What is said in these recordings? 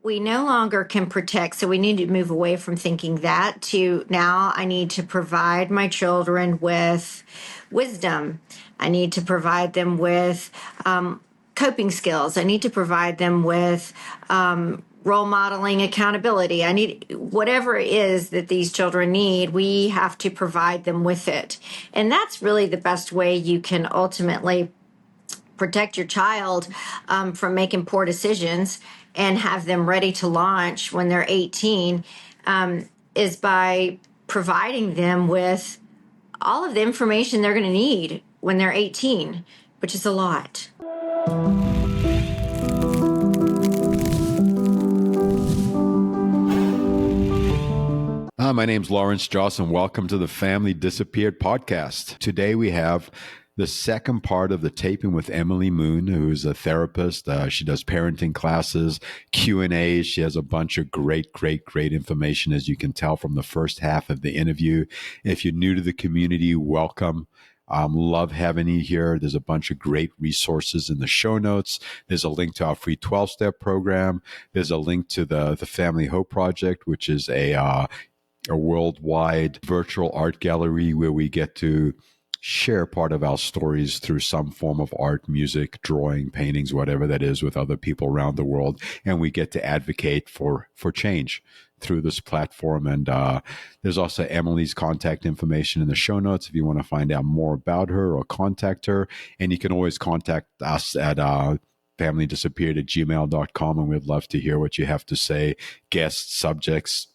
We no longer can protect, so we need to move away from thinking that to now I need to provide my children with wisdom. I need to provide them with coping skills. I need to provide them with role modeling, accountability. I need whatever it is that these children need, we have to provide them with it. And that's really the best way you can ultimately protect your child from making poor decisions and have them ready to launch when they're 18 is by providing them with all of the information they're going to need when they're 18, which is a lot. My name's Lawrence Joss, and welcome to the Family Disappeared podcast. Today we have the second part of the taping with Emily Moon, who's a therapist. She does parenting classes, Q&As. She has a bunch of great information, as you can tell from the first half of the interview. If you're new to the community, welcome. Love having you here. There's a bunch of great resources in the show notes. There's a link to our free 12-step program. There's a link to the Family Hope Project, which is a worldwide virtual art gallery where we get to share part of our stories through some form of art, music, drawing, paintings, whatever that is, with other people around the world. And we get to advocate for change through this platform. And there's also Emily's contact information in the show notes if you want to find out more about her or contact her. And you can always contact us at familydisappeared@gmail.com, and we'd love to hear what you have to say, guests, subjects,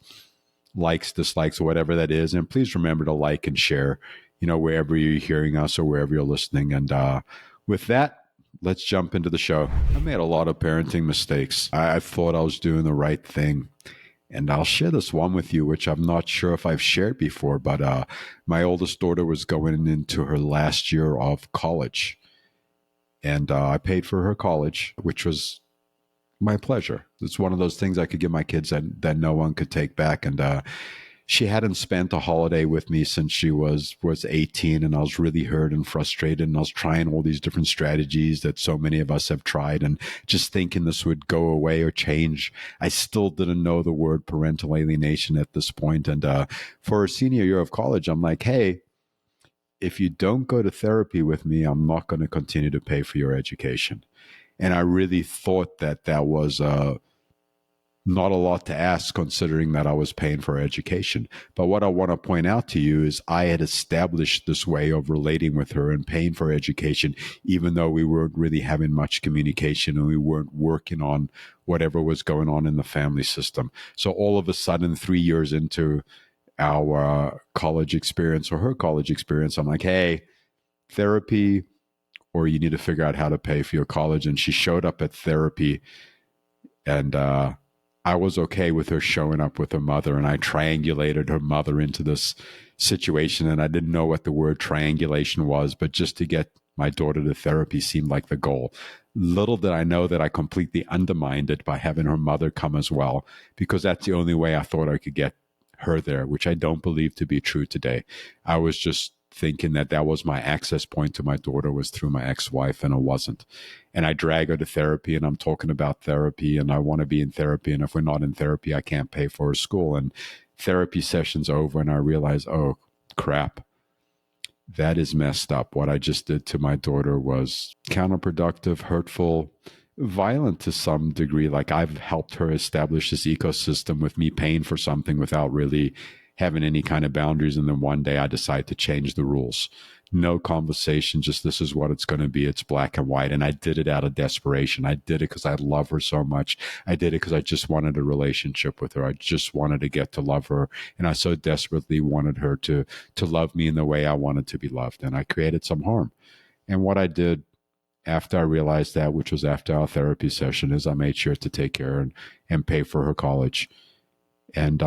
likes, dislikes, or whatever that is. And please remember to like and share, wherever you're hearing us or wherever you're listening. And with that, let's jump into the show. I made a lot of parenting mistakes. I thought I was doing the right thing. And I'll share this one with you, which I'm not sure if I've shared before, but my oldest daughter was going into her last year of college. And I paid for her college, which was my pleasure. It's one of those things I could give my kids that no one could take back. And she hadn't spent a holiday with me since she was 18, and I was really hurt and frustrated, and I was trying all these different strategies that so many of us have tried, and just thinking this would go away or change. I still didn't know the word parental alienation at this point. And for her senior year of college, I'm like, hey, if you don't go to therapy with me, I'm not going to continue to pay for your education. And I really thought that was not a lot to ask, considering that I was paying for education. But what I want to point out to you is I had established this way of relating with her and paying for education, even though we weren't really having much communication and we weren't working on whatever was going on in the family system. So all of a sudden, 3 years into our college experience, or her college experience, I'm like, hey, therapy, or you need to figure out how to pay for your college. And she showed up at therapy, and I was okay with her showing up with her mother, and I triangulated her mother into this situation. And I didn't know what the word triangulation was, but just to get my daughter to therapy seemed like the goal. Little did I know that I completely undermined it by having her mother come as well, because that's the only way I thought I could get her there, which I don't believe to be true today. I was just thinking that was my access point to my daughter, was through my ex-wife, and it wasn't. And I drag her to therapy, and I'm talking about therapy, and I want to be in therapy. And if we're not in therapy, I can't pay for her school. And therapy session's over, and I realize, oh, crap, that is messed up. What I just did to my daughter was counterproductive, hurtful, violent to some degree. Like, I've helped her establish this ecosystem with me paying for something without really having any kind of boundaries. And then one day I decide to change the rules. No conversation, just this is what it's going to be. It's black and white. And I did it out of desperation. I did it because I love her so much. I did it because I just wanted a relationship with her. I just wanted to get to love her. And I so desperately wanted her to love me in the way I wanted to be loved. And I created some harm. And what I did after I realized that, which was after our therapy session, is I made sure to take care and pay for her college. And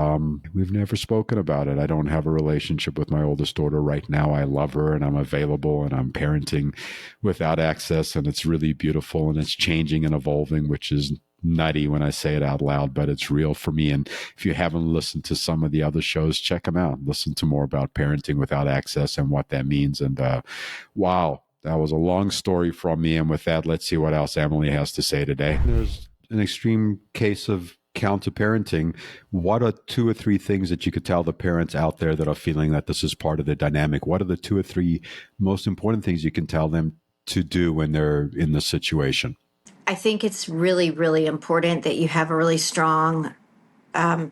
we've never spoken about it. I don't have a relationship with my oldest daughter right now. I love her, and I'm available, and I'm parenting without access, and it's really beautiful, and it's changing and evolving, which is nutty when I say it out loud, but it's real for me. And if you haven't listened to some of the other shows, check them out. Listen to more about parenting without access and what that means. And wow, that was a long story from me. And with that, let's see what else Emily has to say today. There's an extreme case of counter parenting, what are 2 or 3 things that you could tell the parents out there that are feeling that this is part of the dynamic? What are the 2 or 3 most important things you can tell them to do when they're in this situation? I think it's really, really important that you have a really strong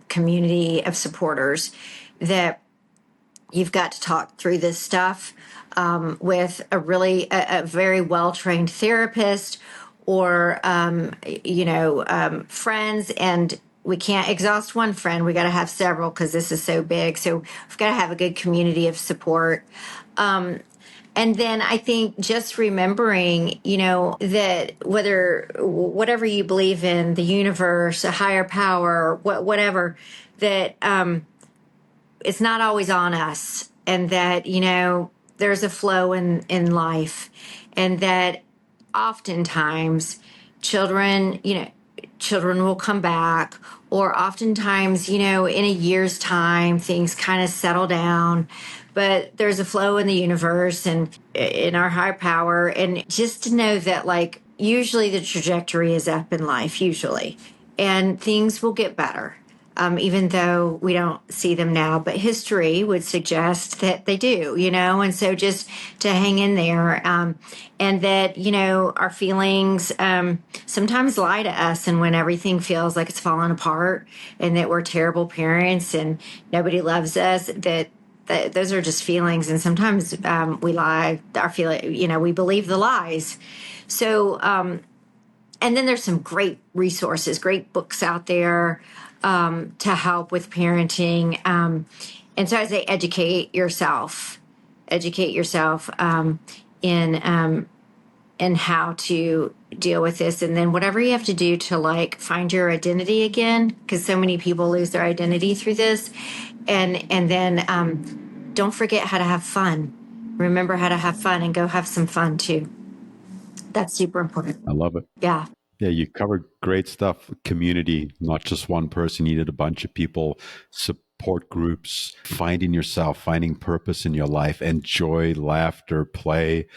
community of supporters, that you've got to talk through this stuff with a very well trained therapist, or friends. And we can't exhaust one friend. We got to have several because this is so big. So we've got to have a good community of support. And then I think just remembering, that whatever you believe in, the universe, a higher power, whatever, that it's not always on us, and that, there's a flow in life, and that oftentimes children, children will come back, or oftentimes, in a year's time, things kind of settle down. But there's a flow in the universe and in our higher power. And just to know that, like, usually the trajectory is up in life, usually, and things will get better. Even though we don't see them now, but history would suggest that they do, and so just to hang in there, and that, our feelings sometimes lie to us, and when everything feels like it's falling apart and that we're terrible parents and nobody loves us, that those are just feelings, and sometimes we lie, our feeling, we believe the lies. So, and then there's some great resources, great books out there to help with parenting. And so I say educate yourself in how to deal with this. And then whatever you have to do to, like, find your identity again, because so many people lose their identity through this. And then don't forget how to have fun. Remember how to have fun, and go have some fun too. That's super important. I love it. Yeah. Yeah, you covered great stuff. Community, not just one person. You needed a bunch of people, support groups, finding yourself, finding purpose in your life, and joy, laughter, play,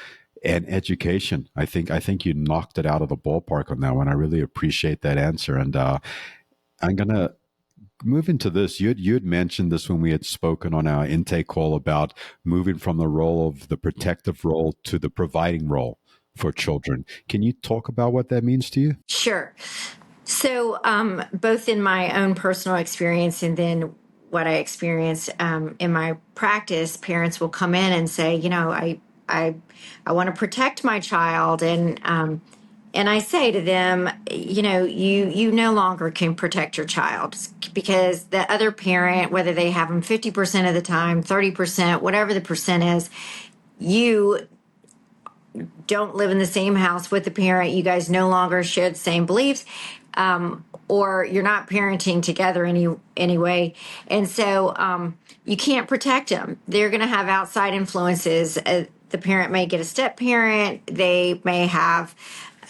and education. I think you knocked it out of the ballpark on that one. I really appreciate that answer. And I'm gonna move into this. You had mentioned this when we had spoken on our intake call about moving from the role of the protective role to the providing role for children. Can you talk about what that means to you? Sure. So, both in my own personal experience and then what I experience in my practice, parents will come in and say, I want to protect my child, and I say to them, you no longer can protect your child, because the other parent, whether they have them 50% of the time, 30%, whatever the percent is, you don't live in the same house with the parent. You guys no longer share the same beliefs, or you're not parenting together anyway. And so you can't protect them. They're going to have outside influences. The parent may get a step parent. They may have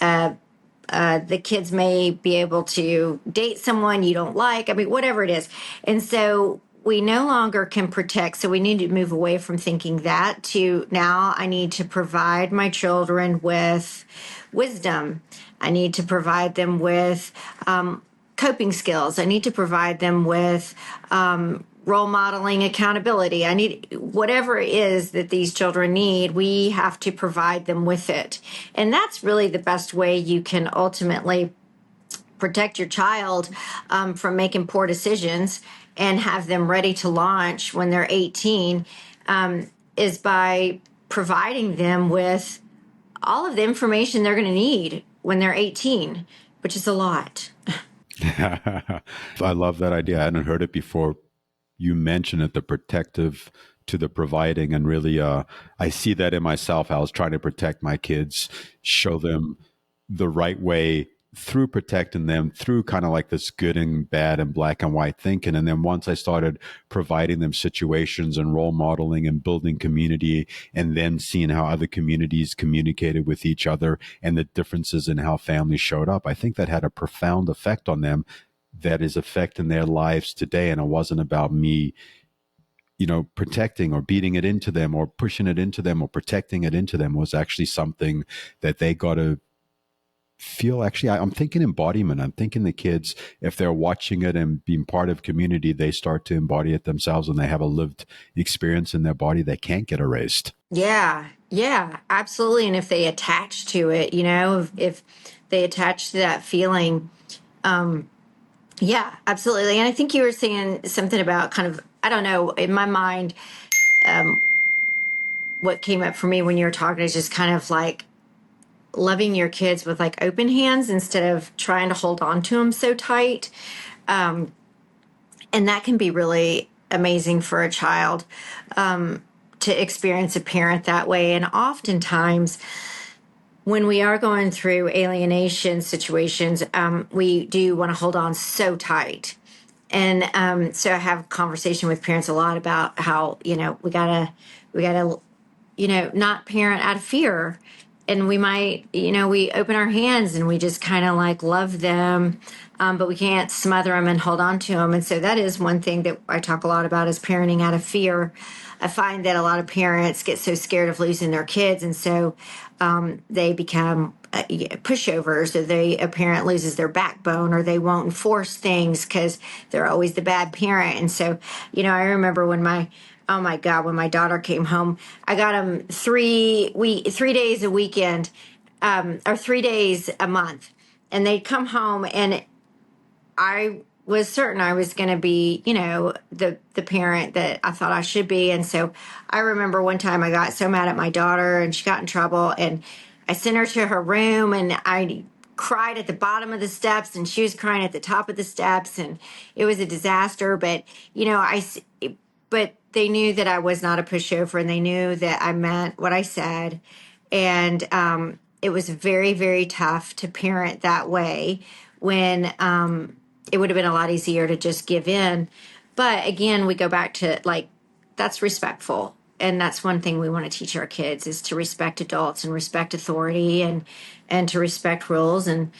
the kids may be able to date someone you don't like. I mean, whatever it is. And so we no longer can protect. So we need to move away from thinking that to, now I need to provide my children with wisdom. I need to provide them with coping skills. I need to provide them with role modeling, accountability. I need whatever it is that these children need, we have to provide them with it. And that's really the best way you can ultimately protect your child from making poor decisions and have them ready to launch when they're 18, is by providing them with all of the information they're going to need when they're 18, which is a lot. I love that idea. I hadn't heard it before. You mentioned it, the protective to the providing, and really, I see that in myself. I was trying to protect my kids, show them the right way through protecting them, through kind of like this good and bad and black and white thinking. And then once I started providing them situations and role modeling and building community, and then seeing how other communities communicated with each other and the differences in how families showed up, I think that had a profound effect on them that is affecting their lives today. And it wasn't about me, protecting or beating it into them or pushing it into them or protecting it into them. It was actually something that they got to feel actually, I'm thinking embodiment. I'm thinking the kids, if they're watching it and being part of community, they start to embody it themselves and they have a lived experience in their body that can't get erased. Yeah, yeah, absolutely. And if they attach to it, if they attach to that feeling, yeah, absolutely. And I think you were saying something about kind of, I don't know, in my mind, what came up for me when you were talking is just kind of like loving your kids with like open hands instead of trying to hold on to them so tight. And that can be really amazing for a child to experience a parent that way. And oftentimes, when we are going through alienation situations, we do want to hold on so tight. And so I have a conversation with parents a lot about how, we gotta, not parent out of fear. And we might, we open our hands and we just kind of like love them, but we can't smother them and hold on to them. And so that is one thing that I talk a lot about is parenting out of fear. I find that a lot of parents get so scared of losing their kids, and so they become pushovers, or a parent loses their backbone, or they won't enforce things because they're always the bad parent. And so, I remember when oh my God, when my daughter came home, I got them 3 days a weekend, or 3 days a month, and they'd come home, and I was certain I was going to be, the parent that I thought I should be. And so I remember one time I got so mad at my daughter and she got in trouble, and I sent her to her room, and I cried at the bottom of the steps and she was crying at the top of the steps, and it was a disaster. But, but they knew that I was not a pushover, and they knew that I meant what I said. And it was very, very tough to parent that way when it would have been a lot easier to just give in. But again, we go back to like, that's respectful. And that's one thing we want to teach our kids is to respect adults and respect authority, and to respect rules and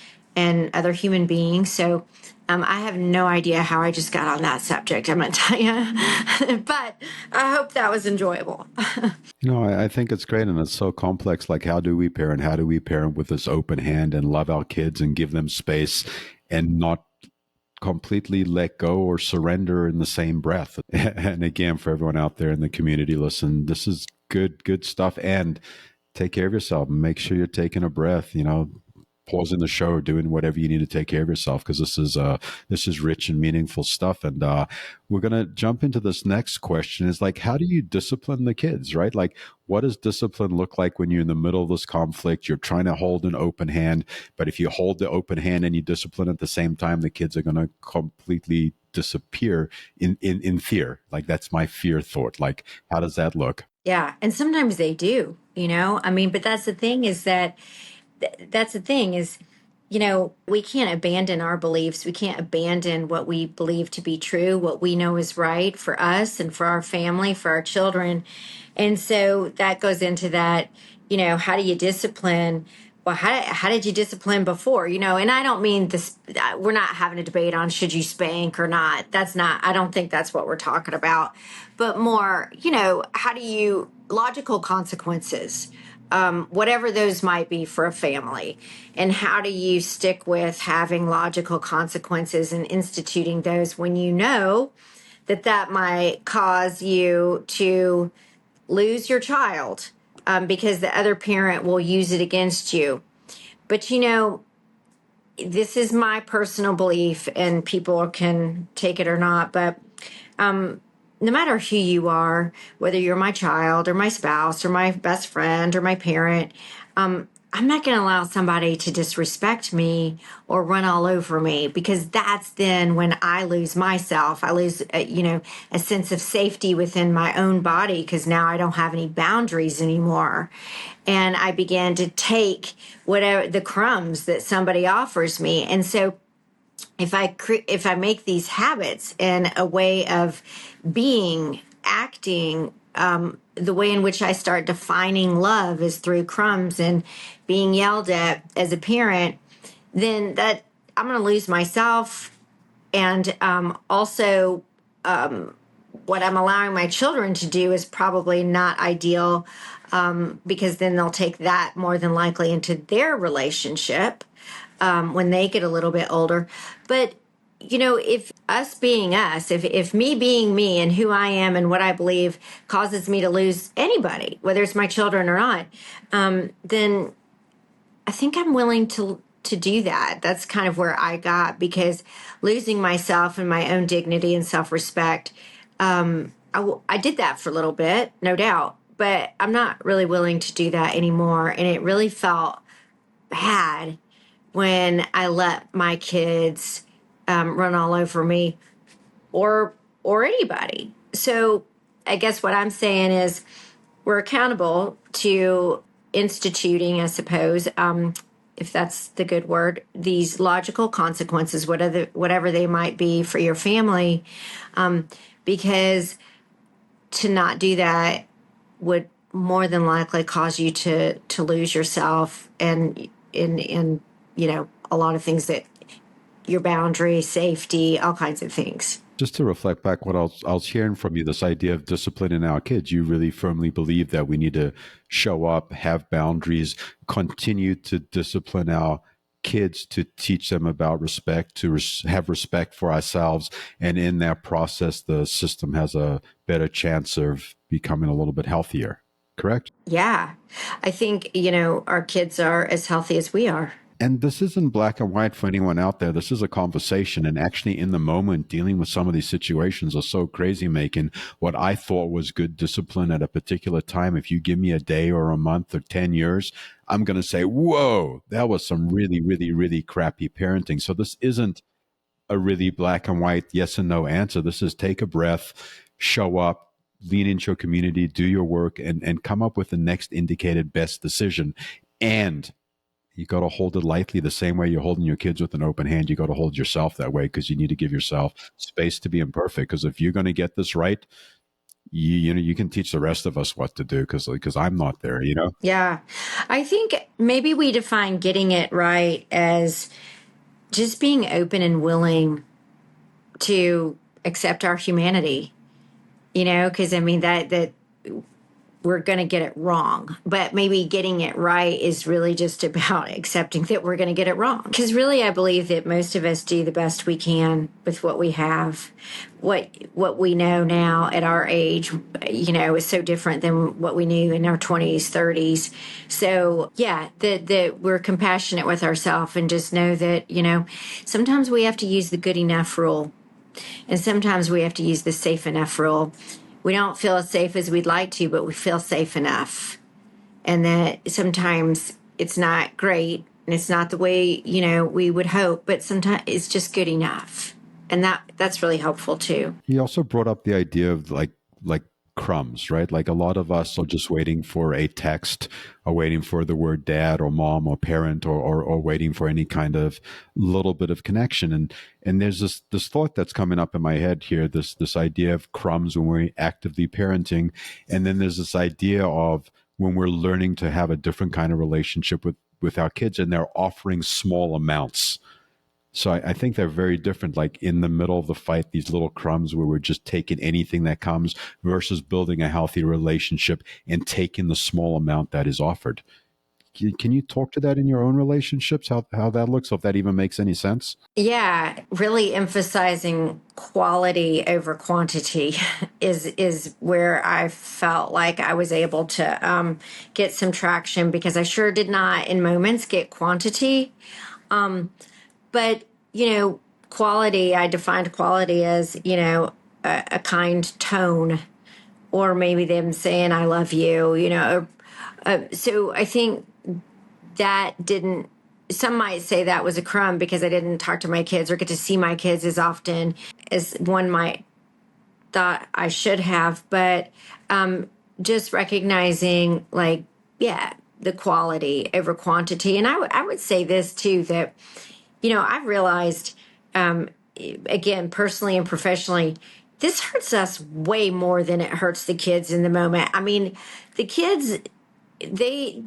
other human beings. So I have no idea how I just got on that subject, I'm going to tell you. But I hope that was enjoyable. I think it's great and it's so complex. Like, how do we parent? How do we parent with this open hand and love our kids and give them space and not completely let go or surrender in the same breath? And again, for everyone out there in the community, listen, this is good stuff. And take care of yourself. Make sure you're taking a breath, pausing the show, doing whatever you need to take care of yourself, because this is rich and meaningful stuff. And we're gonna jump into this next question. Is like, how do you discipline the kids, right? Like, what does discipline look like when you're in the middle of this conflict? You're trying to hold an open hand, but if you hold the open hand and you discipline at the same time, the kids are gonna completely disappear in fear. Like, that's my fear thought. Like, how does that look? Yeah. And sometimes they do, I mean, but that's the thing is that that's the thing is, we can't abandon our beliefs. We can't abandon what we believe to be true, what we know is right for us and for our family, for our children. And so that goes into that, how do you discipline? Well, how did you discipline before? And I don't mean this, we're not having a debate on should you spank or not. That's not, I don't think that's what we're talking about. But more, how do you, logical consequences, whatever those might be for a family. And how do you stick with having logical consequences and instituting those when you know that might cause you to lose your child, because the other parent will use it against you. But this is my personal belief, and people can take it or not. But no matter who you are, whether you're my child or my spouse or my best friend or my parent, I'm not going to allow somebody to disrespect me or run all over me, because that's then when I lose myself. I lose, a sense of safety within my own body, because now I don't have any boundaries anymore. And I began to take whatever the crumbs that somebody offers me. And so if I make these habits and a way of being, acting, the way in which I start defining love is through crumbs and being yelled at as a parent, then that I'm going to lose myself, and also what I'm allowing my children to do is probably not ideal, because then they'll take that more than likely into their relationship when they get a little bit older. But if us being us, if me being me and who I am and what I believe causes me to lose anybody, whether it's my children or not, then I think I'm willing to do that. That's kind of where I got, because losing myself and my own dignity and self-respect, I did that for a little bit, no doubt, but I'm not really willing to do that anymore. And it really felt bad when I let my kids run all over me, or anybody. So I guess what I'm saying is we're accountable to instituting, I suppose, if that's the good word, these logical consequences, whatever they might be for your family, because to not do that would more than likely cause you to lose yourself and in a lot of things, that your boundary, safety, all kinds of things. Just to reflect back what I was hearing from you, this idea of disciplining our kids, you really firmly believe that we need to show up, have boundaries, continue to discipline our kids, to teach them about respect, to have respect for ourselves. And in that process, the system has a better chance of becoming a little bit healthier. Correct? Yeah. I think, our kids are as healthy as we are. And this isn't black and white for anyone out there. This is a conversation. And actually, in the moment, dealing with some of these situations are so crazy making. What I thought was good discipline at a particular time, if you give me a day or a month or 10 years, I'm going to say, whoa, that was some really, really, really crappy parenting. So this isn't a really black and white yes and no answer. This is take a breath, show up, lean into your community, do your work, and come up with the next indicated best decision. And you got to hold it lightly, the same way you're holding your kids with an open hand. You got to hold yourself that way, because you need to give yourself space to be imperfect. Because if you're going to get this right, you can teach the rest of us what to do. Because I'm not there. Yeah. I think maybe we define getting it right as just being open and willing to accept our humanity, because I mean, that we're going to get it wrong, but maybe getting it right is really just about accepting that we're going to get it wrong. Because really, I believe that most of us do the best we can with what we have. What we know now at our age, is so different than what we knew in our 20s, 30s. So yeah, that we're compassionate with ourselves and just know that, sometimes we have to use the good enough rule, and sometimes we have to use the safe enough rule. We don't feel as safe as we'd like to, but we feel safe enough. And that sometimes it's not great and it's not the way, we would hope, but sometimes it's just good enough. And that's really helpful too. He also brought up the idea of like crumbs, right? Like a lot of us are just waiting for a text, or waiting for the word dad or mom or parent, or waiting for any kind of little bit of connection. And there's this thought that's coming up in my head here, this idea of crumbs when we're actively parenting. And then there's this idea of when we're learning to have a different kind of relationship with our kids, and they're offering small amounts. So I think they're very different, like in the middle of the fight, these little crumbs where we're just taking anything that comes, versus building a healthy relationship and taking the small amount that is offered. Can you talk to that in your own relationships, how that looks, if that even makes any sense? Yeah, really emphasizing quality over quantity is where I felt like I was able to get some traction, because I sure did not in moments get quantity. But, quality, I defined quality as, a kind tone, or maybe them saying, I love you, so I think that didn't, some might say that was a crumb because I didn't talk to my kids or get to see my kids as often as one might thought I should have. But just recognizing, like, yeah, the quality over quantity. And I would say this too, that, I've realized, again, personally and professionally, this hurts us way more than it hurts the kids in the moment. I mean, the kids, they've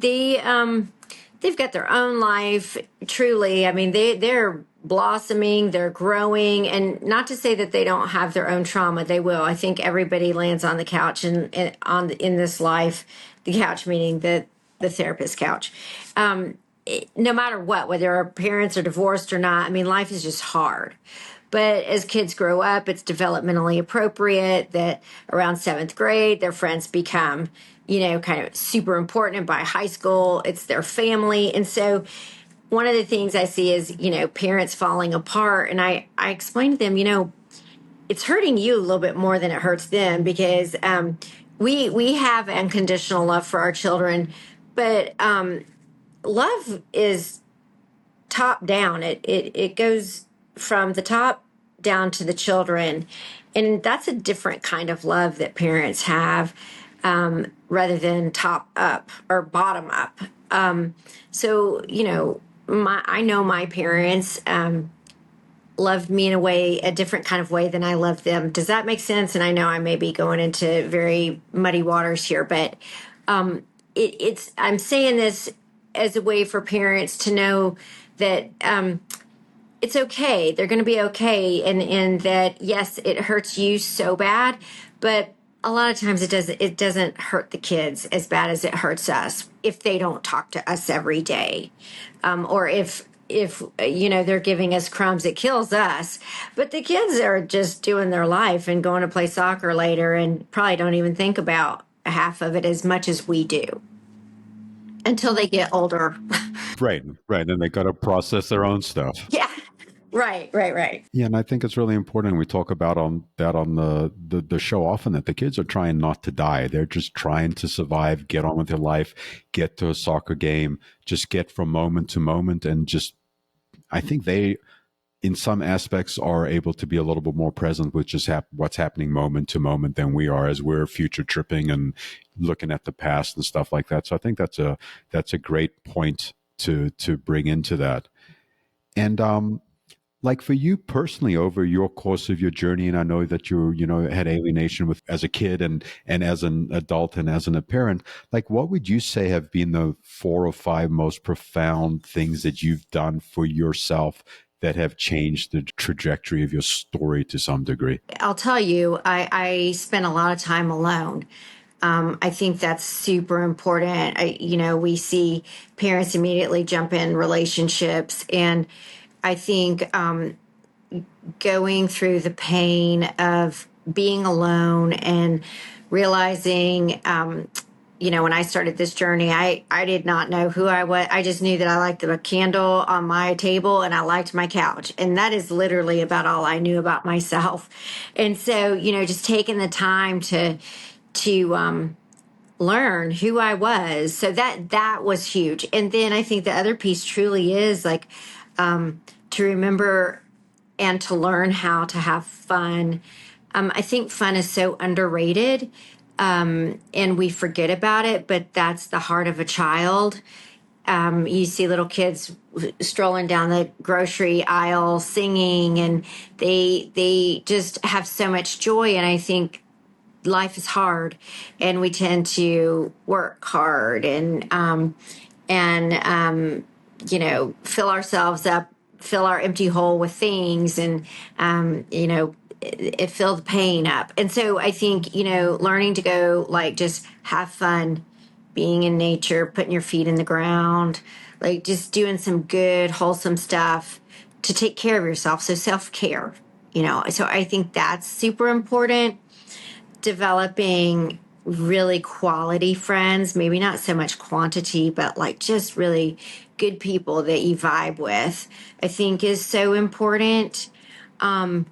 got their own life. Truly, I mean, they're blossoming, they're growing, and not to say that they don't have their own trauma. They will. I think everybody lands on the couch in this life, the couch meaning the therapist couch. No matter what, whether our parents are divorced or not, I mean, life is just hard. But as kids grow up, it's developmentally appropriate that around seventh grade, their friends become, kind of super important. And by high school, it's their family. And so one of the things I see is, parents falling apart. And I explain to them, it's hurting you a little bit more than it hurts them because we have unconditional love for our children, but love is top down. It goes from the top down to the children, and that's a different kind of love that parents have, rather than top up or bottom up. So I know my parents loved me in a different kind of way than I loved them. Does that make sense? And I know I may be going into very muddy waters here, but I'm saying this as a way for parents to know that it's okay. They're going to be okay, and that yes, it hurts you so bad, but a lot of times it doesn't hurt the kids as bad as it hurts us if they don't talk to us every day, or if they're giving us crumbs, it kills us. But the kids are just doing their life and going to play soccer later, and probably don't even think about half of it as much as we do until they get older. Right. And they got to process their own stuff. Yeah. Right. Yeah, and I think it's really important. We talk about on the show often that the kids are trying not to die. They're just trying to survive, get on with their life, get to a soccer game, just get from moment to moment, and just I think they, in some aspects, are able to be a little bit more present with just what's happening moment to moment than we are, as we're future tripping and looking at the past and stuff like that. So I think that's a great point to bring into that. And like for you personally, over your course of your journey, and I know that had alienation as a kid and as an adult and as a parent, like what would you say have been the 4 or 5 most profound things that you've done for yourself that have changed the trajectory of your story to some degree? I'll tell you, I spent a lot of time alone. I think that's super important. We see parents immediately jump in relationships, and I think going through the pain of being alone and realizing, when I started this journey, I did not know who I was. I just knew that I liked a candle on my table and I liked my couch. And that is literally about all I knew about myself. And so, just taking the time to learn who I was. So that was huge. And then I think the other piece truly is like, to remember and to learn how to have fun. I think fun is so underrated, and we forget about it, but that's the heart of a child. You see little kids strolling down the grocery aisle singing, and they just have so much joy. And I think life is hard, and we tend to work hard and fill ourselves up, fill our empty hole with things, and it fill the pain up. And so I think learning to go like just have fun, being in nature, putting your feet in the ground, like just doing some good wholesome stuff to take care of yourself. So self-care, so I think that's super important. Developing really quality friends, maybe not so much quantity, but like just really good people that you vibe with, I think is so important. And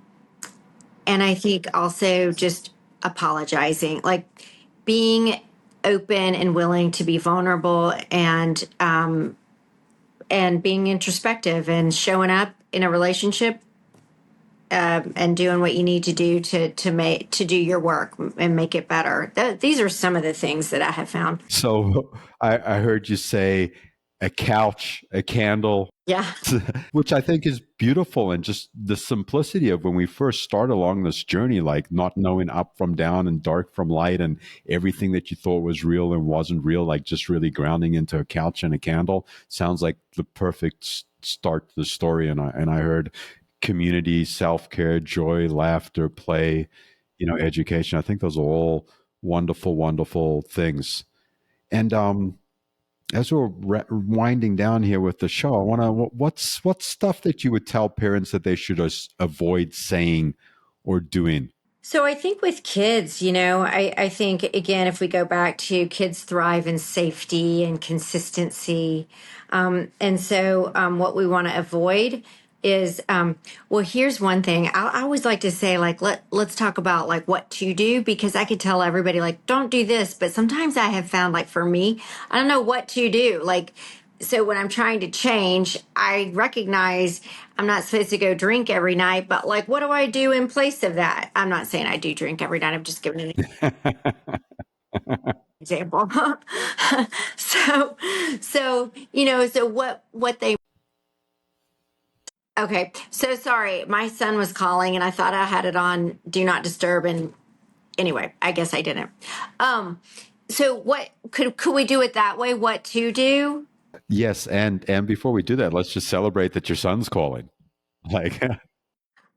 I think also just apologizing, like being open and willing to be vulnerable, and being introspective and showing up in a relationship, and doing what you need to do to do your work and make it better. These are some of the things that I have found. So I heard you say a couch, a candle, Yeah. which I think is beautiful, and just the simplicity of when we first start along this journey, like not knowing up from down and dark from light, and everything that you thought was real and wasn't real, like just really grounding into a couch and a candle sounds like the perfect start the story, and I heard community, self care, joy, laughter, play, education. I think those are all wonderful, wonderful things. And as we're winding down here with the show, I want to what's stuff that you would tell parents that they should avoid saying or doing? So I think with kids, I think, again, if we go back to kids thrive in safety and consistency. And so what we want to avoid is, well, here's one thing. I always like to say, like, let's talk about like what to do, because I could tell everybody like, don't do this. But sometimes I have found, like, for me, I don't know what to do. Like, so when I'm trying to change, I recognize I'm not supposed to go drink every night, but like, what do I do in place of that? I'm not saying I do drink every night. I'm just giving an example. so, so what they, okay. So sorry, my son was calling and I thought I had it on do not disturb. And anyway, I guess I didn't. So what could we do it that way? What to do? Yes, and before we do that, let's just celebrate that your son's calling. Like,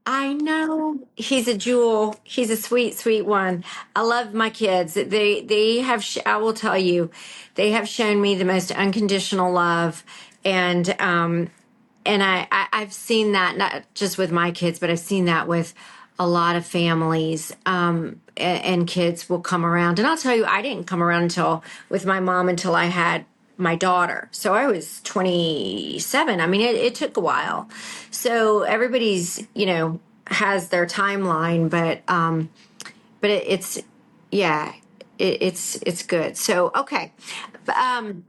I know he's a jewel. He's a sweet, sweet one. I love my kids. They have. I will tell you, they have shown me the most unconditional love, and I've seen that not just with my kids, but I've seen that with a lot of families. And kids will come around, and I'll tell you, I didn't come around until with my mom until I had my daughter. So I was 27. I mean, it took a while. So everybody's, has their timeline, but it's, yeah, it's good. So, okay. Um,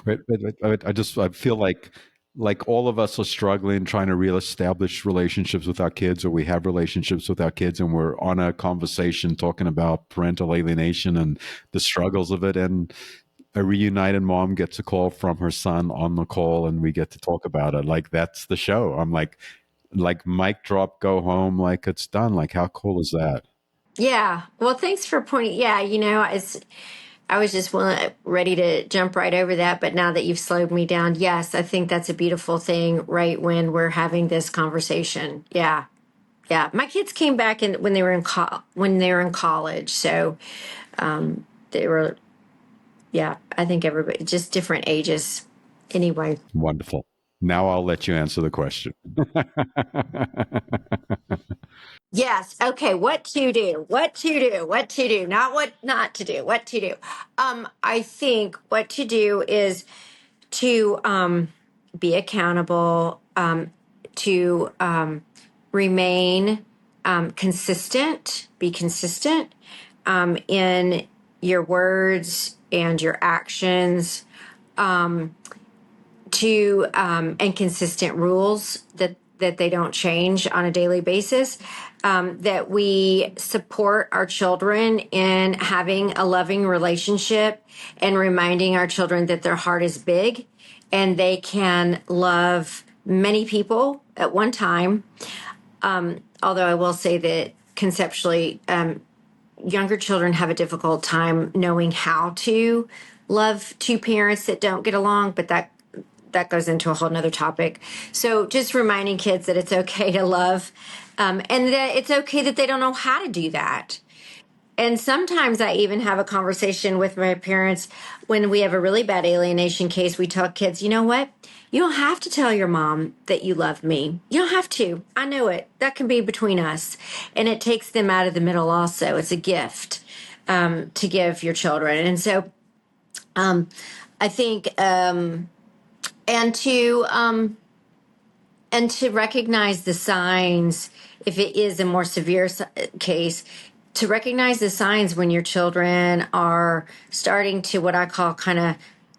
I feel like all of us are struggling trying to reestablish relationships with our kids, or we have relationships with our kids, and we're on a conversation talking about parental alienation and the struggles of it. And a reunited mom gets a call from her son on the call, and we get to talk about it. Like, that's the show. I'm like mic drop, go home, like it's done. Like, how cool is that? yeah. Well, thanks for pointing. Yeah. I was just ready to jump right over that. But now that you've slowed me down, yes, I think that's a beautiful thing right when we're having this conversation. Yeah. Yeah. My kids came back when they were when they were in college. So they were, yeah, I think everybody, just different ages. Anyway. Wonderful. Now I'll let you answer the question. Yes. Okay. What to do? What to do? What to do? Not what not to do. What to do? I think what to do is to be accountable, to remain consistent, be consistent in your words and your actions, to and consistent rules that they don't change on a daily basis. That we support our children in having a loving relationship and reminding our children that their heart is big and they can love many people at one time. Although I will say that conceptually, younger children have a difficult time knowing how to love two parents that don't get along, but that goes into a whole nother topic. So just reminding kids that it's okay to love, and that it's okay that they don't know how to do that. And sometimes I even have a conversation with my parents when we have a really bad alienation case. We tell kids, you know what? You don't have to tell your mom that you love me. You don't have to. I know it. That can be between us. And it takes them out of the middle also. It's a gift to give your children. And so I think, and to recognize the signs if it is a more severe case, to recognize the signs when your children are starting to what I call kind of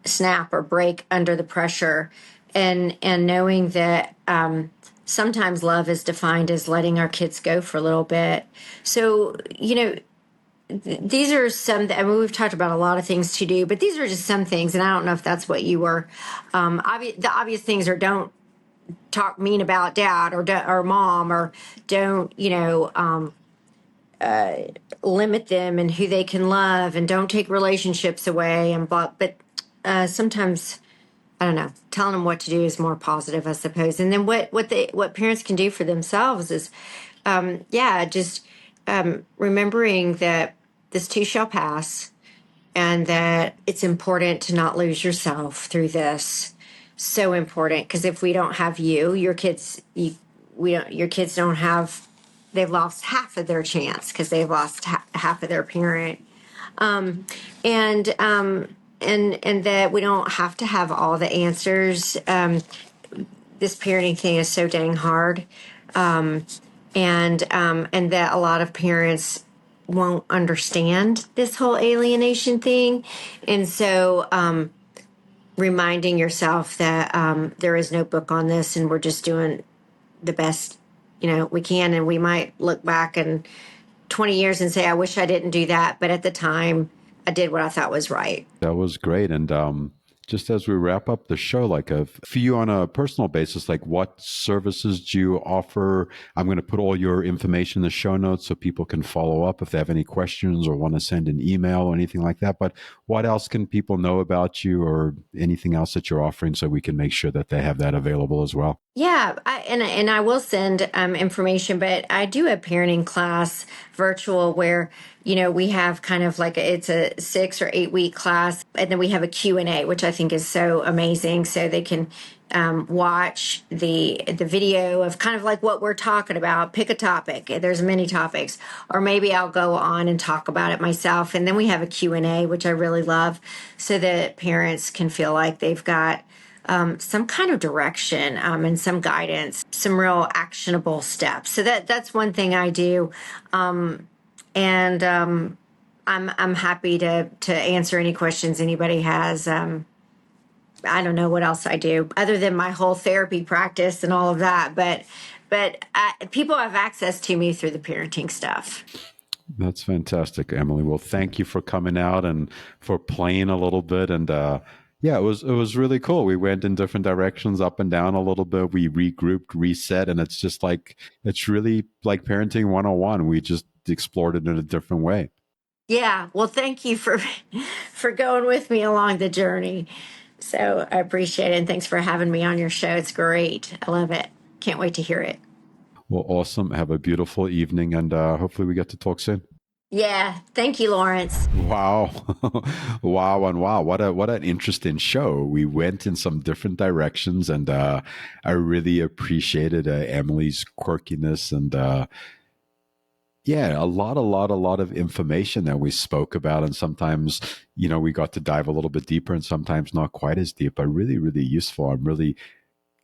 snap or break under the pressure, and knowing that sometimes love is defined as letting our kids go for a little bit. So these are some. I mean, we've talked about a lot of things to do, but these are just some things, and I don't know if that's what you were. The obvious things are don't talk mean about dad or mom, or don't limit them and who they can love, and don't take relationships away and blah. But sometimes I don't know, telling them what to do is more positive, I suppose. And then what parents can do for themselves is, just remembering that this too shall pass, and that it's important to not lose yourself through this. So important, because if we don't have you, your kids, we don't, your kids don't have. They've lost half of their chance because they've lost half of their parent, and and that we don't have to have all the answers. This parenting thing is so dang hard, and that a lot of parents won't understand this whole alienation thing, and so reminding yourself that there is no book on this, and we're just doing the best we can, and we might look back in 20 years and say, I wish I didn't do that, but at the time I did what I thought was right. That was great. And just as we wrap up the show, like for you on a personal basis, like what services do you offer? I'm going to put all your information in the show notes so people can follow up if they have any questions or want to send an email or anything like that. But what else can people know about you, or anything else that you're offering, so we can make sure that they have that available as well? Yeah, I will send information, but I do a parenting class virtual where we have kind of like it's a 6 or 8 week class, and then we have a Q&A, which I think is so amazing, so they can watch the video of kind of like what we're talking about. Pick a topic. There's many topics, or maybe I'll go on and talk about it myself, and then we have a Q&A, which I really love, so that parents can feel like they've got some kind of direction and some guidance, some real actionable steps. So that's one thing I do, and I'm happy to answer any questions anybody has. I don't know what else I do other than my whole therapy practice and all of that, but people have access to me through the parenting stuff. That's fantastic, Emily. Well, thank you for coming out and for playing a little bit. And yeah, it was really cool. We went in different directions, up and down a little bit. We regrouped, reset, and it's just like it's really like parenting 101. We just explored it in a different way. Yeah, well, thank you for for going with me along the journey. So I appreciate it, and thanks for having me on your show. It's great. I love it. Can't wait to hear it. Well, awesome. Have a beautiful evening, and hopefully we get to talk soon. Yeah, thank you, Lawrence. Wow. Wow and wow. What an interesting show. We went in some different directions, and I really appreciated Emily's quirkiness, and yeah, a lot of information that we spoke about. And sometimes, we got to dive a little bit deeper, and sometimes not quite as deep, but really, really useful. I'm really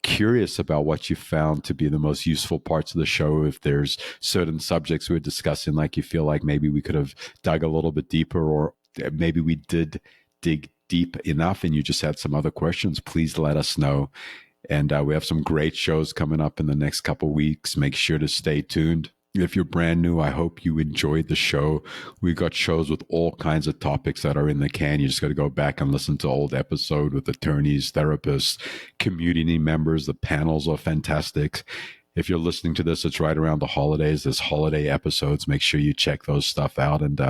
curious about what you found to be the most useful parts of the show. If there's certain subjects we're discussing, like you feel like maybe we could have dug a little bit deeper, or maybe we did dig deep enough and you just had some other questions, please let us know. And we have some great shows coming up in the next couple of weeks. Make sure to stay tuned. If you're brand new, I hope you enjoyed the show. We've got shows with all kinds of topics that are in the can. You just got to go back and listen to old episode with attorneys, therapists, community members. The panels are fantastic. If you're listening to this, it's right around the holidays. There's holiday episodes. Make sure you check those stuff out. And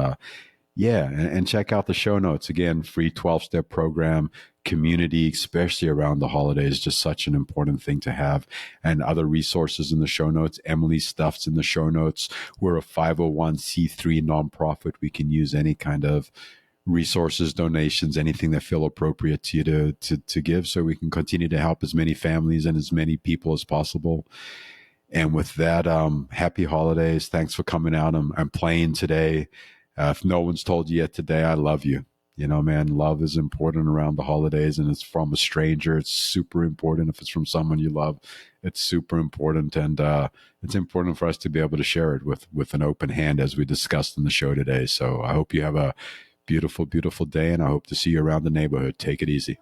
yeah, and check out the show notes. Again, free 12-step program, community, especially around the holidays, just such an important thing to have. And other resources in the show notes. Emily's stuff's in the show notes. We're a 501c3 nonprofit. We can use any kind of resources, donations, anything that feel appropriate to you to give, so we can continue to help as many families and as many people as possible. And with that, happy holidays. Thanks for coming out. I'm playing today. If no one's told you yet today, I love you. Man, love is important around the holidays, and it's from a stranger. It's super important. If it's from someone you love, it's super important. And it's important for us to be able to share it with an open hand, as we discussed in the show today. So I hope you have a beautiful, beautiful day, and I hope to see you around the neighborhood. Take it easy.